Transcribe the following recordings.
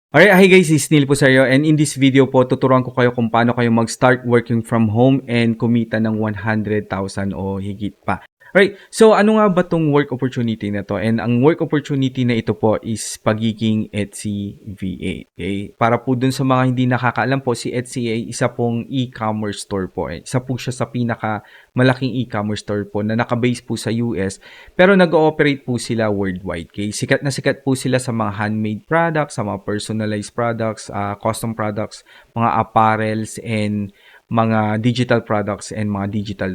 Alright, hi guys, this is Neil po sa iyo, and in this video po, tuturuan ko kayo kung paano kayo mag-start working from home and kumita ng 100,000 o higit pa. Alright, so ano nga ba tong work opportunity na to? And ang work opportunity na ito po is pagiging Etsy VA. Okay? Para po dun sa mga hindi nakakaalam po, si Etsy ay isa pong e-commerce store po. Isa po siya sa pinaka malaking e-commerce store po na nakabase po sa US, pero nag-ooperate po sila worldwide. Okay? Sikat na sikat po sila sa mga handmade products, sa mga personalized products, custom products, mga apparels, and mga digital products and mga digital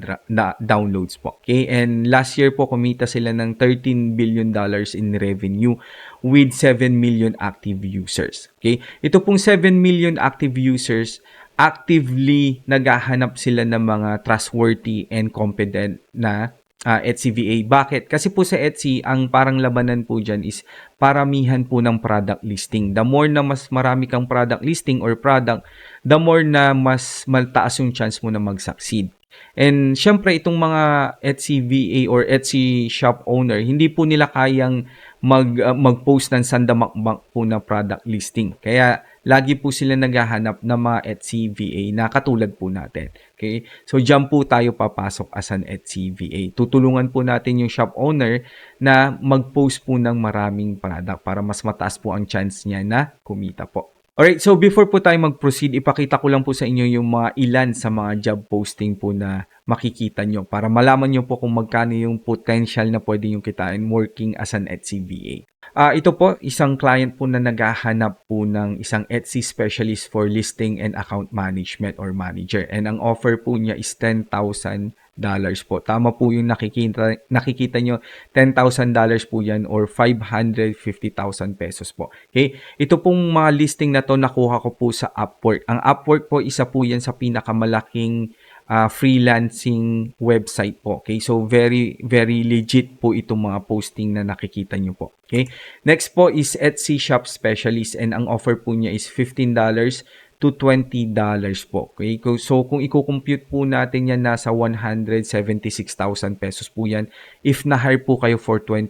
downloads po. Okay? And last year po kumita sila ng $13 billion in revenue with 7 million active users. Okay? Ito pong 7 million active users, actively naghahanap sila ng mga trustworthy and competent na Etsy VA. Bakit? Kasi po sa Etsy, ang parang labanan po dyan is paramihan po ng product listing. The more na mas marami kang product listing or product, the more na mas maltaas yung chance mo na mag-succeed. And syempre, itong mga Etsy VA or Etsy shop owner, hindi po nila kayang mag-post ng sandamakmak po na product listing. Kaya lagi po sila naghahanap ng mga Etsy VA na katulad po natin. Okay? So, dyan po tayo papasok as an Etsy VA. Tutulungan po natin yung shop owner na mag-post po ng maraming product para mas mataas po ang chance niya na kumita po. Alright, so before po tayo mag-proceed, ipakita ko lang po sa inyo yung mga ilan sa mga job posting po na makikita nyo para malaman nyo po kung magkano yung potential na pwede yung kitain working as an Etsy VA. Ito po, isang client po na naghahanap po ng isang Etsy specialist for listing and account management or manager. And ang offer po niya is $10,000 po. Tama po yung nakikita nyo, $10,000 po yan or 550,000 pesos po. Okay? Ito pong mga listing na to nakuha ko po sa Upwork. Ang Upwork po, isa po yan sa pinakamalaking freelancing website po. Okay? So, very, very legit po itong mga posting na nakikita nyo po. Okay? Next po is Etsy Shop Specialist and ang offer po niya is $15 to $20 po. Okay? So, kung i-compute po natin yan, nasa 176,000 pesos po yan if na-hire po kayo for $20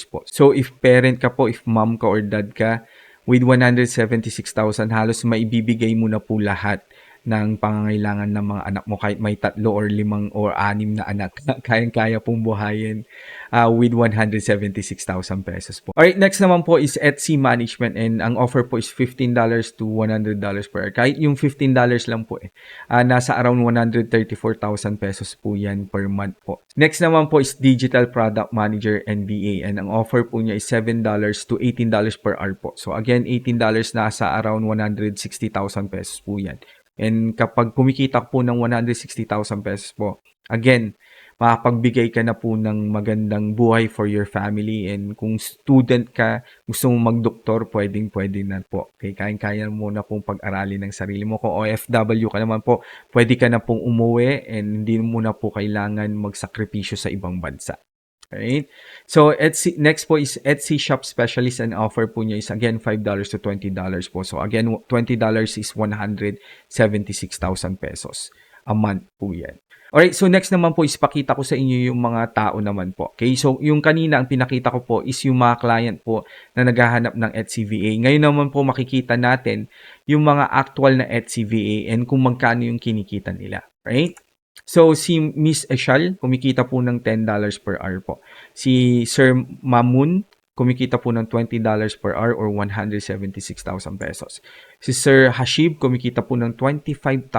po. So, if parent ka po, if mom ka or dad ka, with 176,000, halos maibibigay mo na po lahat ng pangangailangan ng mga anak mo kahit may 3 or 5 or 6 na anak. Kayang-kaya pong buhayin with 176,000 pesos po. Alright, next naman po is Etsy Management and ang offer po is $15 to $100 per hour. Kahit yung $15 lang po nasa around 134,000 pesos po yan per month po. Next naman po is Digital Product Manager and VA and ang offer po niya is $7 to $18 per hour po. So again, $18 nasa around 160,000 pesos po yan. And kapag kumikita po ng 160,000 pesos po, again, makapagbigay ka na po ng magandang buhay for your family. And kung student ka, gusto mong magdoktor, pwede na po. Okay, kaya mo na pong pag-aralin ng sarili mo. Kung OFW ka naman po, pwede ka na pong umuwi and hindi mo na po kailangan magsakripisyo sa ibang bansa. Right? So, Etsy, next po is Etsy Shop Specialist and offer po niya is again $5 to $20 po. So, again, $20 is 176,000 pesos a month po yan. Alright, so next naman po is pakita ko sa inyo yung mga tao naman po. Okay, so yung kanina ang pinakita ko po is yung mga client po na naghahanap ng Etsy VA. Ngayon naman po makikita natin yung mga actual na Etsy VA and kung magkano yung kinikita nila. Right? So, si Miss Eshal, kumikita po ng $10 per hour po. Si Sir Mamun, kumikita po ng $20 per hour or 176,000 pesos. Si Sir Hashib, kumikita po ng $25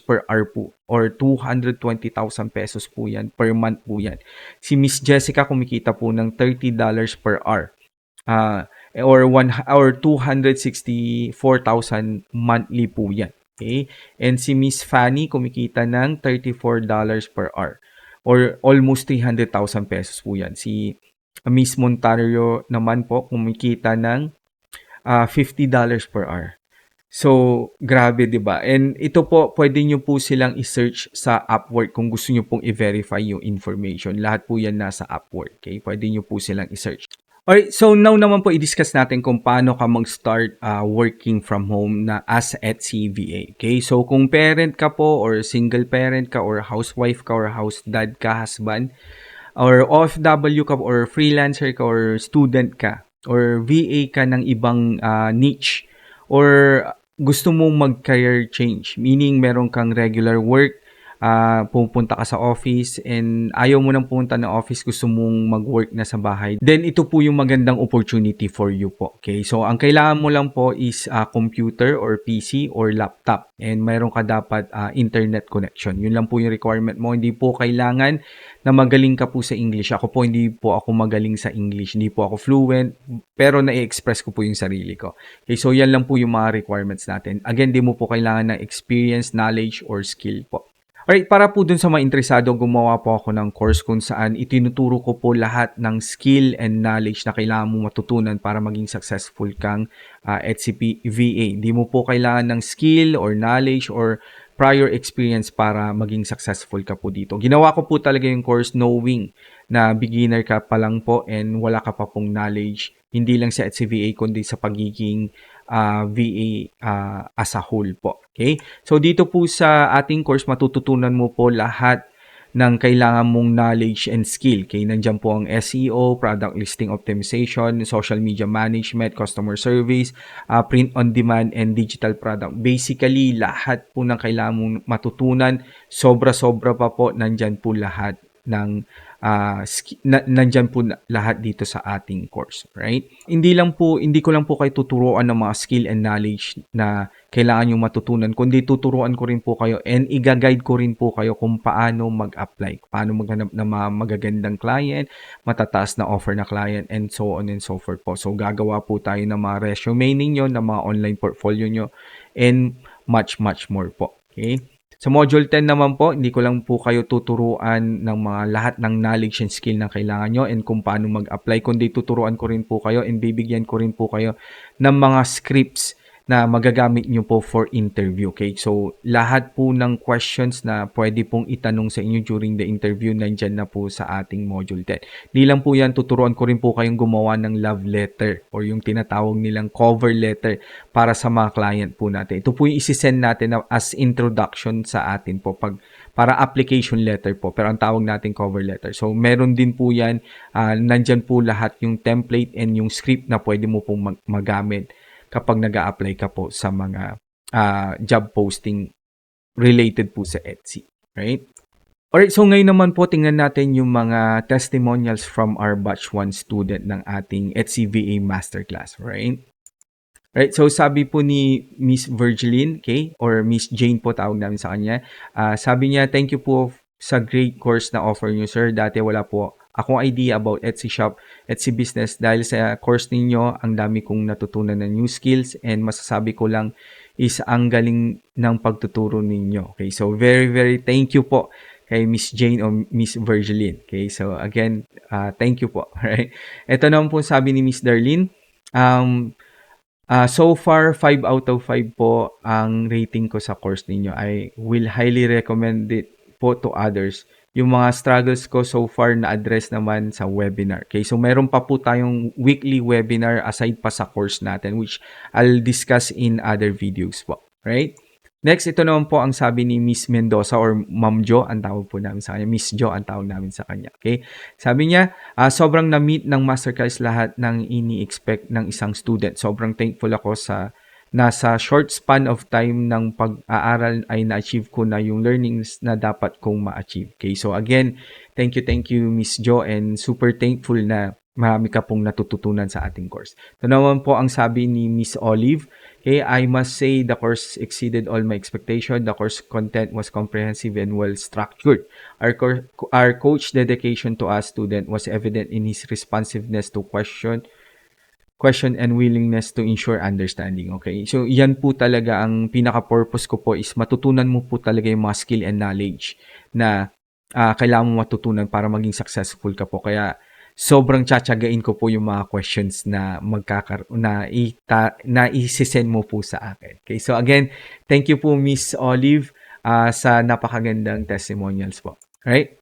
per hour po or 220,000 pesos po yan per month po yan. Si Miss Jessica, kumikita po ng $30 per hour. Or 264,000 monthly po yan. Okay? And si Miss Fanny kumikita ng $34 per hour or almost 300,000 pesos po yan. Si Miss Montario naman po kumikita ng $50 per hour. So, grabe 'di ba? And ito po, pwede nyo po silang i-search sa Upwork kung gusto nyo pong i-verify yung information. Lahat po yan nasa Upwork. Okay? Pwede nyo po silang i-search. Alright, so now naman po i-discuss natin kung paano ka mag-start working from home na as Etsy VA. Okay, so kung parent ka po or single parent ka or housewife ka or house dad ka, husband, or OFW ka or freelancer ka or student ka, or VA ka ng ibang niche, or gusto mong mag-career change, meaning meron kang regular work, pupunta ka sa office and ayaw mo nang pumunta ng office, gusto mong mag-work na sa bahay, then ito po yung magandang opportunity for you po. Okay? So, ang kailangan mo lang po is computer or PC or laptop, and mayroon ka dapat internet connection. Yun lang po yung requirement mo. Hindi po kailangan na magaling ka po sa English. Ako po, hindi po ako magaling sa English. Hindi po ako fluent, pero na-express ko po yung sarili ko. Okay, so yan lang po yung mga requirements natin. Again, di mo po kailangan ng experience, knowledge, or skill po. Alright, para po dun sa mga interesado, gumawa po ako ng course kung saan itinuturo ko po lahat ng skill and knowledge na kailangan mo matutunan para maging successful kang HCP VA. Di mo po kailangan ng skill or knowledge or prior experience para maging successful ka po dito. Ginawa ko po talaga yung course knowing na beginner ka pa lang po and wala ka pa pong knowledge, hindi lang sa HCVA kundi sa pagiging VA as a whole po. Okay? So dito po sa ating course, matututunan mo po lahat ng kailangan mong knowledge and skill. Okay? Nandiyan po ang SEO, product listing optimization, social media management, customer service, print on demand, and digital product. Basically, lahat po ng kailangan mong matutunan, sobra-sobra pa po, nandiyan po lahat ng nandyan po lahat dito sa ating course, right? Hindi ko lang po kayo tuturuan ng mga skill and knowledge na kailangan yung matutunan, kundi tuturuan ko rin po kayo and i-guide ko rin po kayo kung paano mag-apply, paano maghanap ng mga magagandang client, matataas na offer na client, and so on and so forth po. So, gagawa po tayo ng mga resume ninyo, ng mga online portfolio nyo, and much more po. Okay? Sa Module 10 naman po, hindi ko lang po kayo tuturuan ng mga lahat ng knowledge and skill na kailangan nyo and kung paano mag-apply, kundi tuturuan ko rin po kayo and bibigyan ko rin po kayo ng mga scripts na magagamit nyo po for interview. Okay? So, lahat po ng questions na pwede pong itanong sa inyo during the interview, nandyan na po sa ating Module 10. Di lang po yan, tuturuan ko rin po kayong gumawa ng love letter or yung tinatawag nilang cover letter para sa mga client po natin. Ito po yung isi-send natin as introduction sa atin po para application letter po, pero ang tawag natin cover letter. So, meron din po yan, nandyan po lahat yung template and yung script na pwede mo pong magamit kapag nag-a-apply ka po sa mga job posting related po sa Etsy. Right? Alright, so ngayon naman po, tingnan natin yung mga testimonials from our batch 1 student ng ating Etsy VA Masterclass. Right? Right, so sabi po ni Miss Virgiline, okay, or Miss Jane po tawag namin sa kanya. Sabi niya, thank you po sa great course na offer niyo, sir. Dati wala po akong idea about Etsy shop, Etsy business. Dahil sa course ninyo, ang dami kong natutunan ng new skills and masasabi ko lang is ang galing ng pagtuturo ninyo. Okay, so very thank you po kay Miss Jane o Miss Virgiline. Okay, so again, thank you po. Right? Ito naman po sabi ni Miss Darlene, so far, 5 out of 5 po ang rating ko sa course ninyo. I will highly recommend it po to others. Yung mga struggles ko so far na-address naman sa webinar. Okay, so meron pa po tayong weekly webinar aside pa sa course natin, which I'll discuss in other videos po. Right? Next, ito naman po ang sabi ni Miss Mendoza or Ma'am Jo, ang tawag po namin sa kanya. Miss Jo ang tawag namin sa kanya. Okay? Sabi niya, sobrang na-meet ng masterclass lahat ng ini-expect ng isang student. Sobrang thankful ako sa nasa short span of time ng pag-aaral ay na-achieve ko na yung learnings na dapat kong ma-achieve. Okay? So again, thank you Miss Jo, and super thankful na marami ka pong natututunan sa ating course. Ito naman po ang sabi ni Miss Olive. Okay, I must say the course exceeded all my expectation. The course content was comprehensive and well structured. Our coach dedication to us student was evident in his responsiveness to question and willingness to ensure understanding. Okay, so yan po talaga ang pinaka-purpose ko po, is matutunan mo po talaga yung mga skill and knowledge na kailangan mo matutunan para maging successful ka po. Kaya sobrang tsatsagain ko po yung mga questions na isi-send mo po sa akin. Okay, so again, thank you po Miss Olive sa napakagandang testimonials po. Right?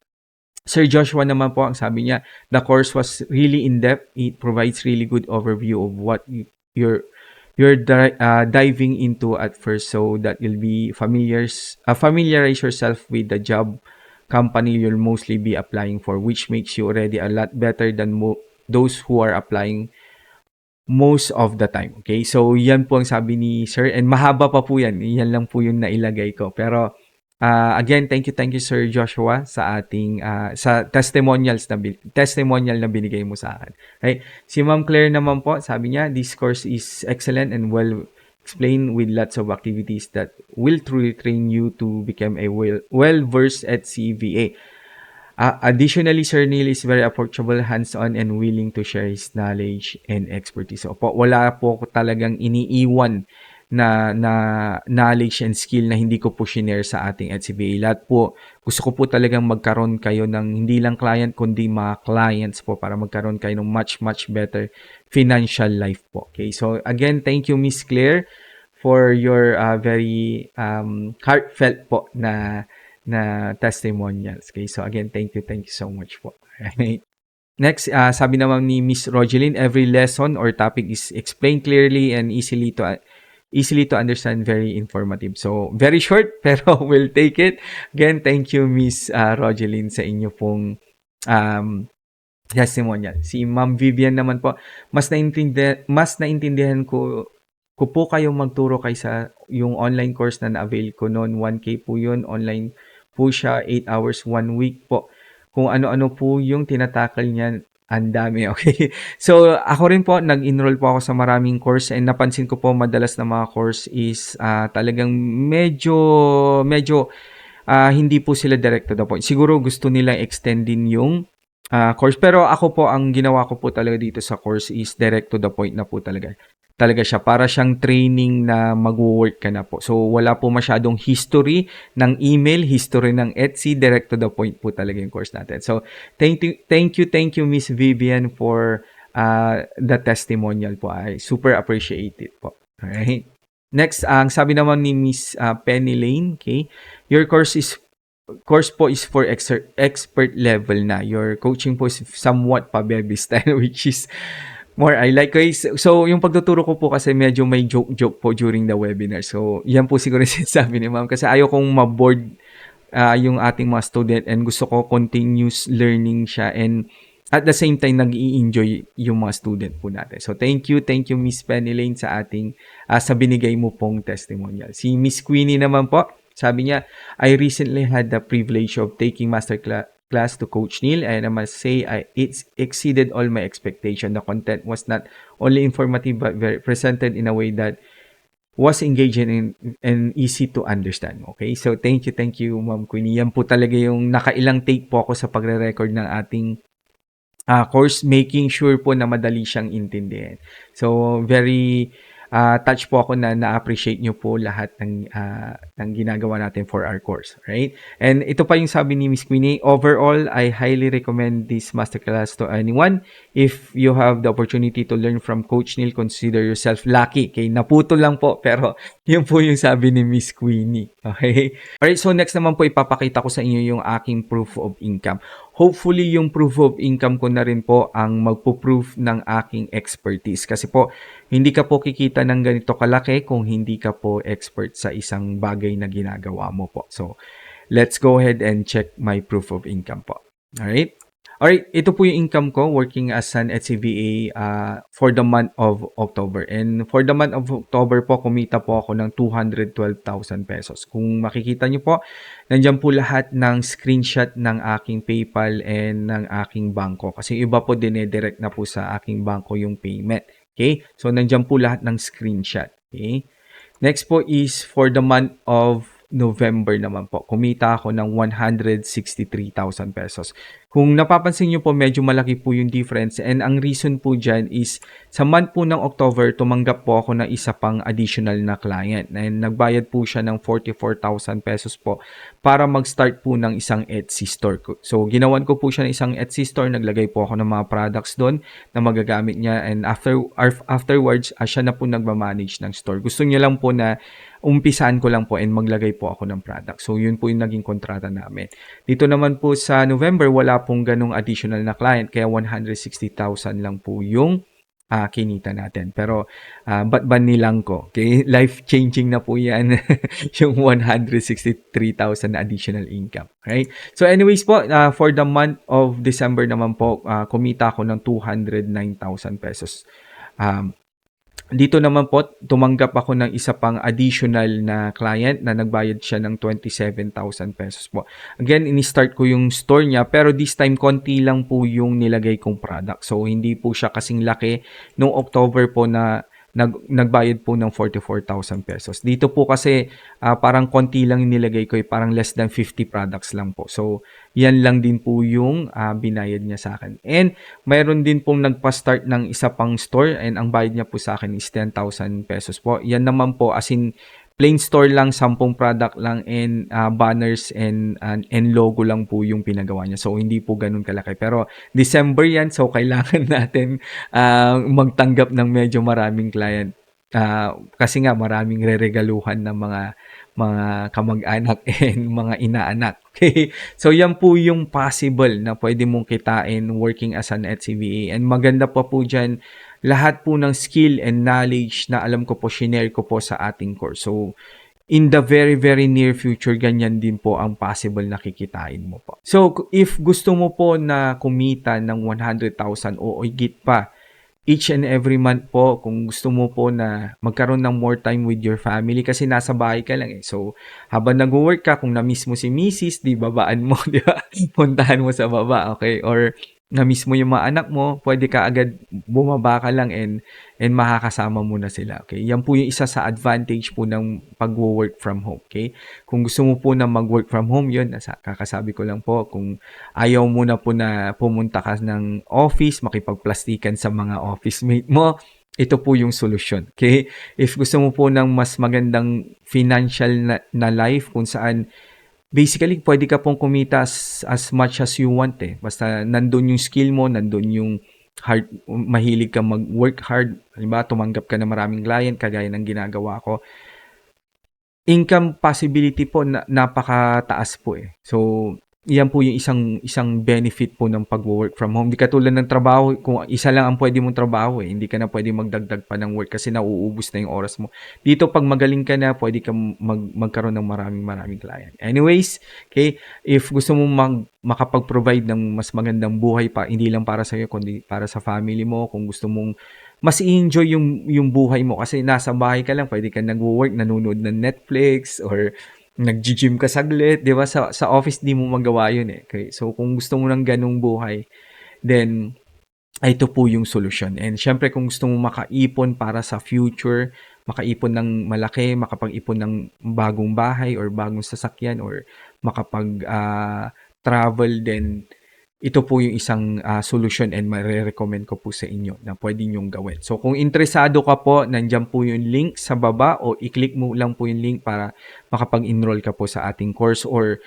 Sir Joshua naman po, ang sabi niya, the course was really in-depth. It provides really good overview of what you're diving into at first, so that you'll be familiarize yourself with the job company you'll mostly be applying for, which makes you already a lot better than those who are applying most of the time. Okay? So, yan po ang sabi ni Sir. And mahaba pa po yan. Yan lang po yung nailagay ko. Pero, again, thank you, Sir Joshua, sa ating, sa testimonial na binigay mo sa akin. Okay? Si Ma'am Claire naman po, sabi niya, this course is excellent and well explained with lots of activities that will truly train you to become a well-versed at CVA. Additionally, Sir Neil is very approachable, hands-on, and willing to share his knowledge and expertise. So, wala po ako talagang iniiwan na knowledge and skill na hindi ko po shinare sa ating HCBA. Lahat po, gusto ko po talagang magkaroon kayo ng hindi lang client, kundi mga clients po para magkaroon kayo ng much better financial life po. Okay, so again, thank you, Miss Claire, for your very heartfelt po na testimonials. Okay, so again, thank you so much po. Right. Next, sabi naman ni Miss Rogeline, every lesson or topic is explained clearly and easily to understand, very informative. So, very short, pero we'll take it. Again, thank you, Miss Rogeline, sa inyo pong testimonial. Si Ma'am Vivian naman po, mas naintindihan ko po kayong magturo kaysa yung online course na na-avail ko noon. 1K po yun. Online po siya. 8 hours, 1 week po. Kung ano-ano po yung tinatakal niya, ang dami. Okay. So, ako rin po, nag-enroll po ako sa maraming course and napansin ko po madalas na mga course is talagang medyo hindi po sila direct to the point. Siguro gusto nilang extend din yung course. Pero ako po, ang ginawa ko po talaga dito sa course is direct to the point na po talaga siya. Para siyang training na mag-work ka na po. So, wala po masyadong history ng email, history ng Etsy, direct to the point po talaga yung course natin. So, thank you, Miss Vivian, for the testimonial po. I super appreciate it po. Alright. Next, ang sabi naman ni Miss Penny Lane, okay, your course po is for expert level na. Your coaching po is somewhat pa-baby style, which is more I like. So, yung pagtuturo ko po kasi medyo may joke po during the webinar. So, yan po siguro sinasabi ni ma'am. Kasi ayaw kong ma-board yung ating mga student and gusto ko continuous learning siya and at the same time nag-i-enjoy yung mga student po natin. So, thank you Miss Penny Lane sa ating sa binigay mo pong testimonial. Si Miss Queenie naman po, sabi niya, I recently had the privilege of taking master class to Coach Neil, and I must say it's exceeded all my expectation. The content was not only informative but very presented in a way that was engaging and easy to understand. Okay, so thank you Ma'am Queenie. Yan po talaga yung nakailang take po ako sa pagre-record ng ating course, making sure po na madali siyang intindihin. So very touch po ako na na-appreciate nyo po lahat ng ginagawa natin for our course, right? And ito pa yung sabi ni Miss Queenie, overall, I highly recommend this masterclass to anyone. If you have the opportunity to learn from Coach Neil, consider yourself lucky. Okay, naputo lang po, pero yun po yung sabi ni Miss Queenie. Okay? Alright, so next naman po ipapakita ko sa inyo yung aking proof of income. Hopefully, yung proof of income ko na rin po ang magpo-proof ng aking expertise. Kasi po, hindi ka po kikita ng ganito kalaki kung hindi ka po expert sa isang bagay na ginagawa mo po. So, let's go ahead and check my proof of income po. Alright? Alright, ito po yung income ko working as an HCBA for the month of October. And for the month of October po, kumita po ako ng 212,000 pesos. Kung makikita nyo po, nandiyan po lahat ng screenshot ng aking PayPal and ng aking bangko. Kasi iba po dinedirect na po sa aking bangko yung payment. Okay? So, nandiyan po lahat ng screenshot. Okay? Next po is for the month of November naman po. Kumita ako ng 163,000 pesos. Kung napapansin nyo po, medyo malaki po yung difference. And ang reason po dyan is, sa month po ng October, tumanggap po ako ng isa pang additional na client. And nagbayad po siya ng 44,000 pesos po para mag-start po ng isang Etsy store. So, ginawan ko po siya ng isang Etsy store. Naglagay po ako ng mga products doon na magagamit niya. And afterwards, siya na po nagmamanage ng store. Gusto niya lang po na umpisaan ko lang po and maglagay po ako ng product. So, yun po yung naging kontrata namin. Dito naman po sa November, wala pong ganong additional na client. Kaya 160,000 lang po yung kinita natin. Pero, ba't ba nilang ko? Okay? Life-changing na po yan. Yung 163,000 na additional income. Right? So, anyways po, for the month of December naman po, kumita ako ng 209,000 pesos. Um, Dito naman po, tumanggap ako ng isa pang additional na client na nagbayad siya ng 27,000 pesos po. Again, ini-start ko yung store niya pero this time konti lang po yung nilagay kong product. So, hindi po siya kasing laki nung October po na nagbayad po ng 44,000 pesos. Dito po kasi parang konti lang yung nilagay ko, parang less than 50 products lang po. So, yan lang din po yung binayad niya sa akin. And mayroon din pong nagpa-start ng isa pang store and ang bayad niya po sa akin is 10,000 pesos po. Yan naman po as in plain store lang, 10 product lang and banners and logo lang po yung pinagawa niya. So hindi po ganun kalaki. Pero December yan, so kailangan natin magtanggap ng medyo maraming client. Kasi nga maraming reregaluhan ng mga kamag-anak and mga inaanak. Okay? So yan po yung possible na pwede mong kitain working as an HCVA. And maganda pa po dyan, lahat po ng skill and knowledge na alam ko po, shinare ko po sa ating course. So, in the very, very near future, ganyan din po ang possible na kikitain mo po. So, if gusto mo po na kumita ng 100,000 o higit pa, each and every month po, kung gusto mo po na magkaroon ng more time with your family kasi nasa bahay ka lang eh. So, habang nag-work ka, kung na-miss mo si Mrs., di babaan mo, di ba? Puntahan mo sa baba, okay? Or na-miss mo yung mga anak mo, pwede ka agad bumaba ka lang and makakasama mo na sila, okay? Yan po yung isa sa advantage po ng pag-work from home, okay? Kung gusto mo po na mag-work from home, yun, kakasabi ko lang po, kung ayaw mo na po na pumunta ka ng office, makipagplastikan sa mga office mate mo, ito po yung solusyon, okay? If gusto mo po ng mas magandang financial na life kung saan basically, pwede ka pong kumita as much as you want eh. Basta nandun yung skill mo, nandun yung mahilig ka mag-work hard. Halimbawa, tumanggap ka ng maraming client, kagaya ng ginagawa ko. Income possibility po, napakataas po eh. So, yan po yung isang benefit po ng pag-work from home. Di katulad ng trabaho, kung isa lang ang pwede mong trabaho eh, hindi ka na pwede magdagdag pa ng work kasi nauubos na yung oras mo. Dito pag magaling ka na, pwede ka magkaroon ng maraming client. Anyways, okay, if gusto mo makapag-provide ng mas magandang buhay pa, hindi lang para sa iyo kundi para sa family mo, kung gusto mong mas enjoy yung buhay mo kasi nasa bahay ka lang, pwede ka nagwo-work, nanonood ng Netflix or nag-gym ka saglit, 'di ba? Sa office di mo magawa 'yun eh. Okay? So kung gusto mo ng ganung buhay, then ito po yung solusyon. And syempre kung gusto mo makaipon para sa future, makaipon ng malaki, makapag-ipon ng bagong bahay or bagong sasakyan or makapag travel, then ito po yung isang solusyon and marirecommend ko po sa inyo na pwede nyong gawin. So kung interesado ka po, nandyan po yung link sa baba o i-click mo lang po yung link para makapag-enroll ka po sa ating course or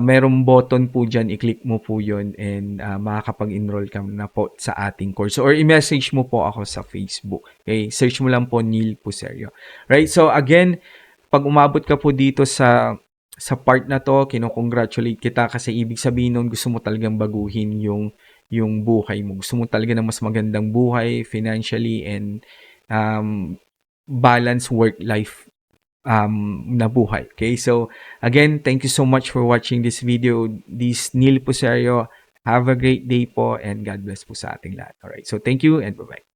merong button po dyan, i-click mo po yun and makakapag-enroll ka na po sa ating course. Or i-message mo po ako sa Facebook. Okay? Search mo lang po Neil Puserio. Right? So again, pag umabot ka po dito sa part na to, kino-congratulate kita kasi ibig sabihin nun gusto mo talagang baguhin yung buhay mo. Gusto mo talaga ng mas magandang buhay financially and balance work-life na buhay. Okay? So, again, thank you so much for watching this video. This Neil Puserio. Have a great day po and God bless po sa ating lahat. Alright. So, thank you and bye-bye.